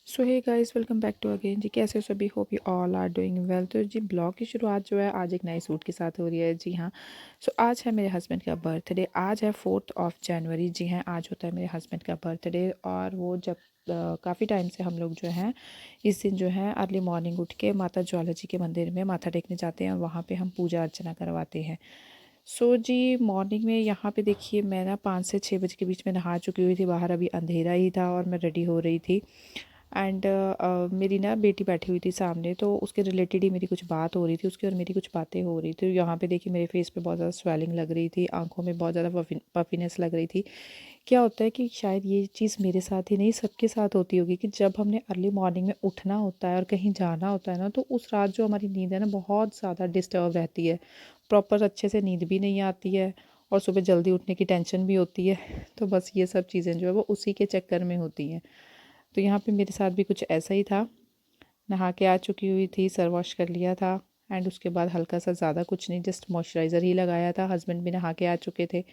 So hey guys, welcome back to again. जी कैसे हो सभी? Hope you all are doing well. तो जी ब्लॉग की शुरुआत जो है आज एक नए सूट के साथ हो रही है। जी हाँ, सो आज है मेरे हस्बैंड का बर्थडे। आज है 4th ऑफ जनवरी। जी हाँ, आज होता है मेरे हस्बैंड का बर्थडे। और वो जब काफ़ी टाइम से हम लोग जो है इस दिन जो है अर्ली मॉर्निंग उठ के माता ज्वाला जी के मंदिर में माथा टेकने जाते हैं और वहाँ पे हम पूजा अर्चना करवाते हैं। सो जी मॉर्निंग में यहाँ पे देखिए मैं ना 5 से 6 बजे के बीच में नहा चुकी हुई थी। बाहर अभी अंधेरा ही था और मैं रेडी हो रही थी। एंड मेरी ना बेटी बैठी हुई थी सामने, तो उसके रिलेटेड ही मेरी कुछ बात हो रही थी। उसकी और मेरी कुछ बातें हो रही थी। यहाँ पे देखिए मेरे फेस पे बहुत ज़्यादा स्वेलिंग लग रही थी, आंखों में बहुत ज़्यादा पफीनेस लग रही थी। क्या होता है कि शायद ये चीज़ मेरे साथ ही नहीं सबके साथ होती होगी कि जब हमने अर्ली मॉर्निंग में उठना होता है और कहीं जाना होता है ना, तो उस रात जो हमारी नींद है ना बहुत ज़्यादा डिस्टर्ब रहती है। प्रॉपर अच्छे से नींद भी नहीं आती है और सुबह जल्दी उठने की टेंशन भी होती है। तो बस ये सब चीज़ें जो है वो उसी के चक्कर में होती हैं। तो यहाँ पे मेरे साथ भी कुछ ऐसा ही था। नहा के आ चुकी हुई थी, सर वॉश कर लिया था एंड उसके बाद हल्का सा ज़्यादा कुछ नहीं, जस्ट मॉइस्चराइज़र ही लगाया था। हस्बैंड भी नहा के आ चुके थे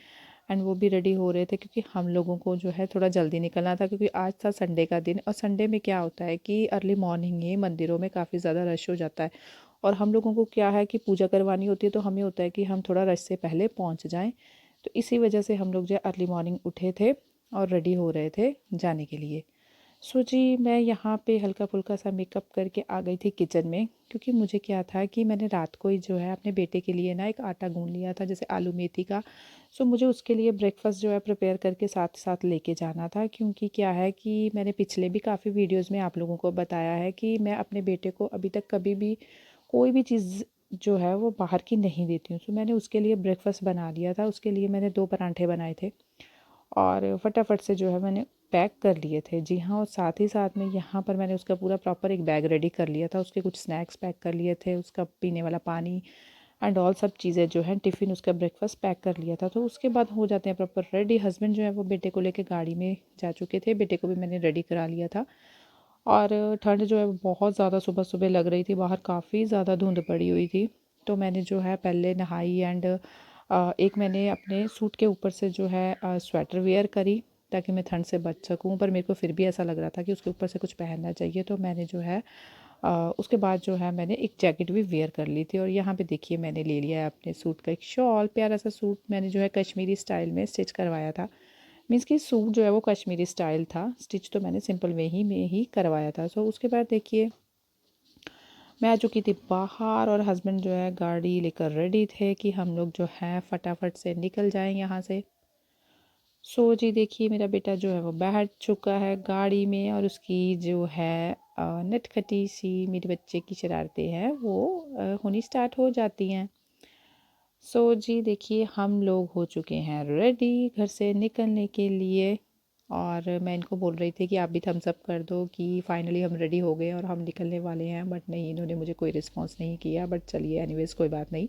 एंड वो भी रेडी हो रहे थे क्योंकि हम लोगों को जो है थोड़ा जल्दी निकलना था, क्योंकि आज था संडे का दिन। और संडे में क्या होता है कि अर्ली मॉर्निंग ही मंदिरों में काफ़ी ज़्यादा रश हो जाता है और हम लोगों को क्या है कि पूजा करवानी होती है, तो हमें होता है कि हम थोड़ा रश से पहले पहुँच जाएँ। तो इसी वजह से हम लोग जो है अर्ली मॉर्निंग उठे थे और रेडी हो रहे थे जाने के लिए। सो जी मैं यहाँ पे हल्का-फुल्का सा मेकअप करके आ गई थी किचन में, क्योंकि मुझे क्या था कि मैंने रात को ही जो है अपने बेटे के लिए ना एक आटा गूँध लिया था, जैसे आलू मेथी का। सो मुझे उसके लिए ब्रेकफ़ास्ट जो है प्रिपेयर करके साथ-साथ लेके जाना था, क्योंकि क्या है कि मैंने पिछले भी काफ़ी वीडियोज़ में आप लोगों को बताया है कि मैं अपने बेटे को अभी तक कभी भी कोई भी चीज़ जो है वो बाहर की नहीं देती हूँ। सो मैंने उसके लिए ब्रेकफ़ास्ट बना लिया था। उसके लिए मैंने 2 पराठे बनाए थे और फटाफट से जो है मैंने पैक कर लिए थे। जी हाँ, और साथ ही साथ में यहाँ पर मैंने उसका पूरा प्रॉपर एक बैग रेडी कर लिया था। उसके कुछ स्नैक्स पैक कर लिए थे, उसका पीने वाला पानी एंड ऑल सब चीज़ें जो हैं, टिफ़िन उसका ब्रेकफ़ास्ट पैक कर लिया था। तो उसके बाद हो जाते हैं प्रॉपर रेडी। हस्बैंड जो है वो बेटे को लेके गाड़ी में जा चुके थे। बेटे को भी मैंने रेडी करा लिया था। और ठंड जो है वो बहुत ज़्यादा सुबह-सुबह लग रही थी। बाहर काफ़ी ज़्यादा धुंध पड़ी हुई थी। तो मैंने जो है पहले नहाई एंड एक मैंने अपने सूट के ऊपर से जो है स्वेटर वियर करी ताकि मैं ठंड से बच सकूं, पर मेरे को फिर भी ऐसा लग रहा था कि उसके ऊपर से कुछ पहनना चाहिए। तो मैंने जो है उसके बाद जो है मैंने एक जैकेट भी वेयर कर ली थी। और यहाँ पे देखिए मैंने ले लिया है अपने सूट का एक शॉल। प्यारा सा सूट मैंने जो है कश्मीरी स्टाइल में स्टिच करवाया था। मीन्स कि सूट जो है वो कश्मीरी स्टाइल था, स्टिच तो मैंने सिंपल वे ही में ही करवाया था। सो उसके बाद देखिए मैं आ चुकी थी बाहर और हस्बैंड जो है गाड़ी लेकर रेडी थे कि हम लोग जो है फटाफट से निकल जाएं यहाँ से। सो जी देखिए मेरा बेटा जो है वो बैठ चुका है गाड़ी में और उसकी जो है नटखटी सी मेरे बच्चे की शरारतें हैं वो होनी स्टार्ट हो जाती हैं। सो जी देखिए हम लोग हो चुके हैं रेडी घर से निकलने के लिए। और मैं इनको बोल रही थी कि आप भी थम्स अप कर दो कि फाइनली हम रेडी हो गए और हम निकलने वाले हैं, बट नहीं, इन्होंने मुझे कोई रिस्पॉन्स नहीं किया। बट चलिए एनीवेज़ कोई बात नहीं।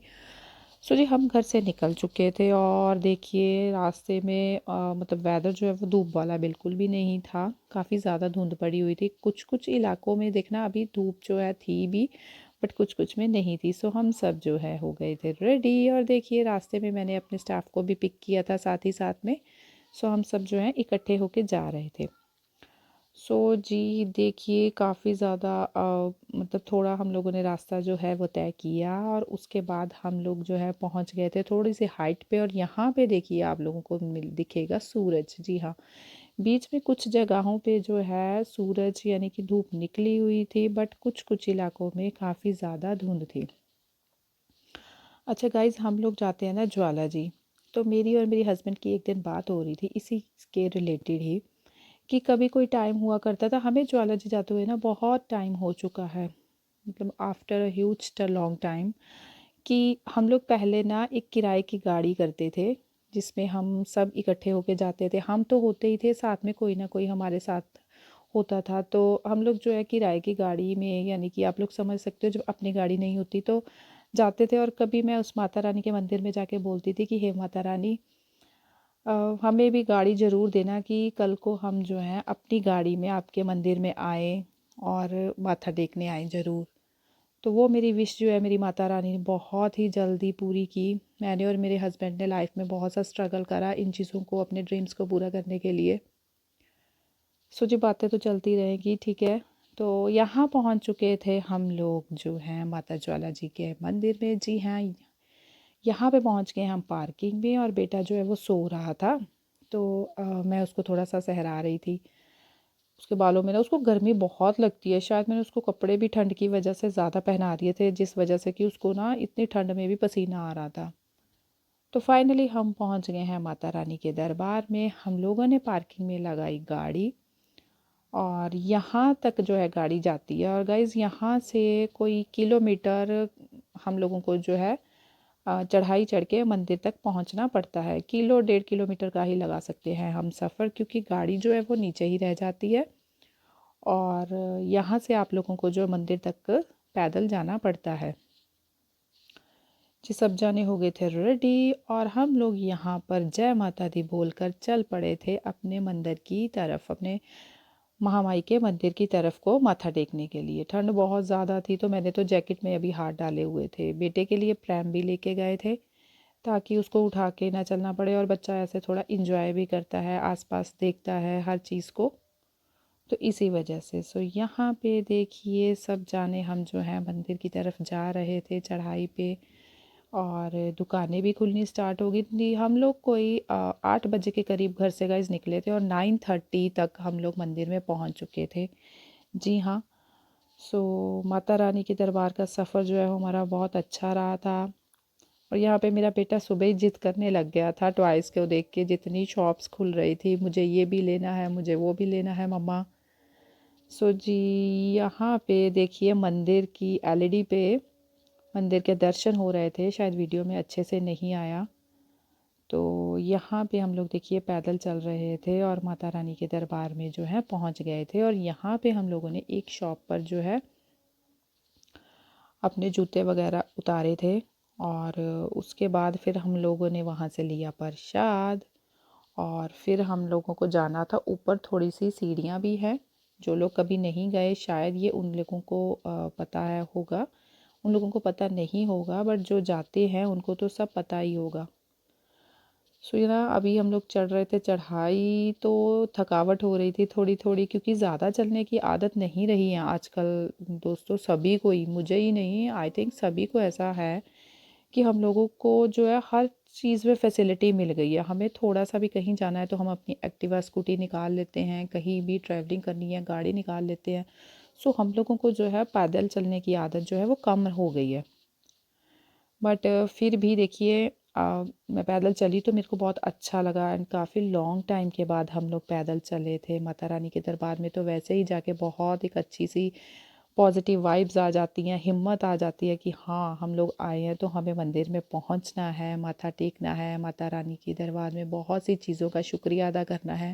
सो जी हम घर से निकल चुके थे और देखिए रास्ते में मतलब वेदर जो है वो धूप वाला बिल्कुल भी नहीं था। काफ़ी ज़्यादा धुंध पड़ी हुई थी। कुछ कुछ इलाकों में देखना अभी धूप जो है थी भी, बट कुछ कुछ में नहीं थी। सो हम सब जो है हो गए थे रेडी और देखिए रास्ते में मैंने अपने स्टाफ को भी पिक किया था साथ ही साथ में। सो हम सब जो हैं इकट्ठे होके जा रहे थे। सो जी देखिए काफ़ी ज़्यादा मतलब थोड़ा हम लोगों ने रास्ता जो है वो तय किया और उसके बाद हम लोग जो है पहुंच गए थे थोड़ी सी हाइट पे। और यहाँ पे देखिए आप लोगों को मिल दिखेगा सूरज। जी हाँ, बीच में कुछ जगहों पे जो है सूरज यानी कि धूप निकली हुई थी, बट कुछ कुछ इलाकों में काफ़ी ज़्यादा धुंध थी। अच्छा गाइज, हम लोग जाते हैं ना ज्वाला जी। तो मेरी और मेरी हस्बैंड की एक दिन बात हो रही थी इसी के रिलेटेड ही कि कभी कोई टाइम हुआ करता था, हमें ज्वाला जी जाते हुए ना बहुत टाइम हो चुका है, मतलब after a huge long time, कि हम लोग पहले ना एक किराए की गाड़ी करते थे जिसमें हम सब इकट्ठे होके जाते थे। हम तो होते ही थे, साथ में कोई ना कोई हमारे साथ होता था। तो हम लोग जो है किराए की गाड़ी में, यानी कि आप लोग समझ सकते हो जब अपनी गाड़ी नहीं होती तो जाते थे। और कभी मैं उस माता रानी के मंदिर में जाके बोलती थी कि हे माता रानी, हमें भी गाड़ी ज़रूर देना कि कल को हम जो है अपनी गाड़ी में आपके मंदिर में आए और माथा टेकने आए ज़रूर। तो वो मेरी विश जो है मेरी माता रानी ने बहुत ही जल्दी पूरी की। मैंने और मेरे हस्बैंड ने लाइफ में बहुत सा स्ट्रगल करा इन चीज़ों को, अपने ड्रीम्स को पूरा करने के लिए। सो जी बातें तो चलती रहेंगी, ठीक है। तो यहाँ पहुँच चुके थे हम लोग जो हैं माता ज्वाला जी के मंदिर में। जी हाँ, यहाँ पे पहुँच गए हम पार्किंग में और बेटा जो है वो सो रहा था। तो मैं उसको थोड़ा सा सहला रही थी। उसके बालों में ना उसको गर्मी बहुत लगती है, शायद मैंने उसको कपड़े भी ठंड की वजह से ज़्यादा पहना दिए थे, जिस वजह से कि उसको ना इतनी ठंड में भी पसीना आ रहा था। तो फाइनली हम पहुँच गए हैं माता रानी के दरबार में। हम लोगों ने पार्किंग में लगाई गाड़ी और यहाँ तक जो है गाड़ी जाती है। और गाइज़ यहाँ से कोई किलोमीटर हम लोगों को जो है चढ़ाई चढ़ के मंदिर तक पहुँचना पड़ता है। 1.5 किलोमीटर का ही लगा सकते हैं हम सफ़र, क्योंकि गाड़ी जो है वो नीचे ही रह जाती है। और यहाँ से आप लोगों को जो मंदिर तक पैदल जाना पड़ता है। जी, सब जाने हो गए थे रेडी और हम लोग यहाँ पर जय माता दी बोलकर चल पड़े थे अपने मंदिर की तरफ, अपने महामाई के मंदिर की तरफ को माथा टेकने के लिए। ठंड बहुत ज़्यादा थी तो मैंने तो जैकेट में अभी हाथ डाले हुए थे। बेटे के लिए प्रैम भी लेके गए थे ताकि उसको उठा के ना चलना पड़े, और बच्चा ऐसे थोड़ा इंजॉय भी करता है, आसपास देखता है हर चीज़ को, तो इसी वजह से। सो यहाँ पे देखिए सब जाने हम जो है मंदिर की तरफ जा रहे थे चढ़ाई पे, और दुकानें भी खुलनी स्टार्ट हो गई थी। हम लोग कोई 8 बजे के करीब घर से गाइस निकले थे और 9:30 तक हम लोग मंदिर में पहुंच चुके थे। जी हाँ, सो माता रानी के दरबार का सफ़र जो है हमारा बहुत अच्छा रहा था। और यहाँ पे मेरा बेटा सुबह ही जिद करने लग गया था टॉयज़ को देख के, जितनी शॉप्स खुल रही थी, मुझे ये भी लेना है, मुझे वो भी लेना है मम्मा। सो जी, यहाँ पे देखिए मंदिर की एलईडी पे मंदिर के दर्शन हो रहे थे, शायद वीडियो में अच्छे से नहीं आया। तो यहाँ पे हम लोग देखिए पैदल चल रहे थे और माता रानी के दरबार में जो है पहुँच गए थे। और यहाँ पे हम लोगों ने एक शॉप पर जो है अपने जूते वगैरह उतारे थे, और उसके बाद फिर हम लोगों ने वहाँ से लिया प्रसाद। और फिर हम लोगों को जाना था ऊपर, थोड़ी सी सीढ़ियाँ भी हैं। जो लोग कभी नहीं गए शायद ये उन लोगों को पता है होगा, उन लोगों को पता नहीं होगा, बट जो जाते हैं उनको तो सब पता ही होगा। सो ये ना अभी हम लोग चढ़ रहे थे चढ़ाई, तो थकावट हो रही थी थोड़ी थोड़ी, क्योंकि ज़्यादा चलने की आदत नहीं रही है आजकल दोस्तों, सभी को ही, मुझे ही नहीं, आई थिंक सभी को ऐसा है कि हम लोगों को जो है हर चीज़ में फैसिलिटी मिल गई है। हमें थोड़ा सा भी कहीं जाना है तो हम अपनी एक्टिवा स्कूटी निकाल लेते हैं, कहीं भी ट्रैवलिंग करनी है गाड़ी निकाल लेते हैं। सो हम लोगों को जो है पैदल चलने की आदत जो है वो कम हो गई है। बट फिर भी देखिए मैं पैदल चली तो मेरे को बहुत अच्छा लगा, एंड काफ़ी लॉन्ग टाइम के बाद हम लोग पैदल चले थे माता रानी के दरबार में। तो वैसे ही जाके बहुत एक अच्छी सी पॉजिटिव वाइब्स आ जाती हैं, हिम्मत आ जाती है कि हाँ हम लोग आए हैं तो हमें मंदिर में पहुंचना है, माथा टेकना है, माता रानी के दरबार में बहुत सी चीज़ों का शुक्रिया अदा करना है।